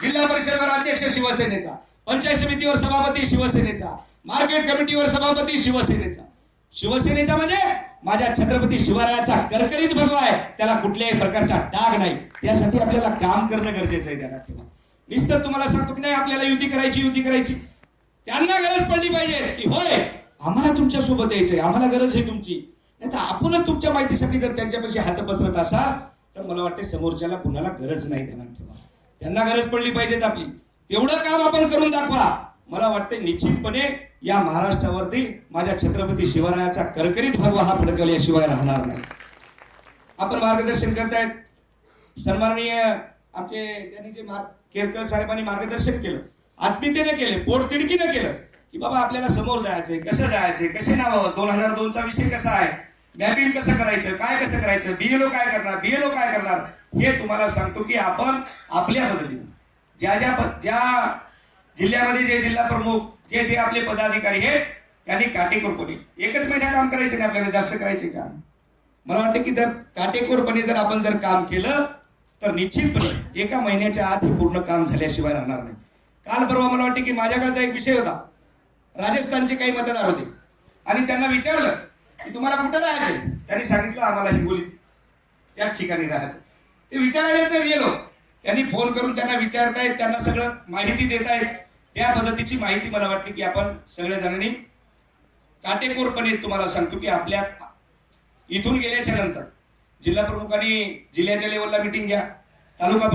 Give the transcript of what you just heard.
जिल्हा परिषदेवर अध्यक्ष शिवसेनेचा, पंचायत समितीवर सभापती शिवसेनेचा, मार्केट कमिटीवर सभापती शिवसेनेचा. शिवसेनेचा म्हणजे माझ्या छत्रपती शिवरायाचा करकरीत भगवा आहे, त्याला कुठल्याही प्रकारचा डाग नाही. त्यासाठी आपल्याला काम करणं गरजेचं आहे. त्याला ठेवा. नुसतं तुम्हाला सांगतो की नाही आपल्याला युती करायची, त्यांना गरज पडली पाहिजे की होय आम्हाला तुमच्या सोबत यायचंय, आम्हाला गरज आहे तुमची. नाही तर आपणच तुमच्या माहितीसाठी जर त्यांच्यापाशी हात पसरत असाल तर मला वाटते समोरच्याला कुणाला गरज नाही. त्यांना ठेवा. त्यांना गरज पडली पाहिजेत आपली, तेवढं काम आपण करून दाखवा. मला वाटते निश्चितपणे या महाराष्ट्रावरती माझ्या छत्रपती शिवरायाचा करकरीत भगवा हा फडकवल्याशिवाय राहणार नाही. आपण मार्गदर्शन करतायत सन्माननीय आमचे त्यांनी जे केरकर साहेबांनी मार्गदर्शन केलं, आत्मीयतेने केले, पोटतिडकीने केलं की बाबा आपल्याला समोर जायचंय, कसं जायचंय, कसे नाव, 2002चा विषय कसा आहे, मॅपिंग कसं करायचं, काय कसं करायचं, बीएलओ काय करणार, हे तुम्हाला सांगतो की आपण आपल्या पद्धतीने ज्या जिल्ह्यामध्ये जे जिल्हा प्रमुख जे आपले पदाधिकारी आहेत त्यांनी काटेकोरपणे एकच महिना काम करायचं नाही, आपल्याला जास्त करायचे का. मला वाटतं की जर काटेकोरपणे जर आपण जर काम केलं तर निश्चितपणे एका महिन्याच्या आत हे पूर्ण काम झाल्याशिवाय राहणार नाही. काल परवा मला वाटतं की माझ्याकडचा एक विषय होता, राजस्थानचे काही मतदार होते आणि त्यांना विचारलं की तुम्हाला कुठं राहायचंय, त्यांनी सांगितलं आम्हाला हिंगोलीत त्याच ठिकाणी राहायचं. ते विचारायला तर गेलो, त्यांनी फोन करून त्यांना विचारतायत, त्यांना सगळं माहिती देत आहेत. त्या पद्धतीची माहिती मला वाटते की आपण सगळ्या जणांनी काटेकोरपणे तुम्हाला सांगतो की आपल्या इथून गेल्याच्या नंतर जिल्हा प्रमुखांनी जिल्ह्याच्या लेवलला मीटिंग घ्या, तालुका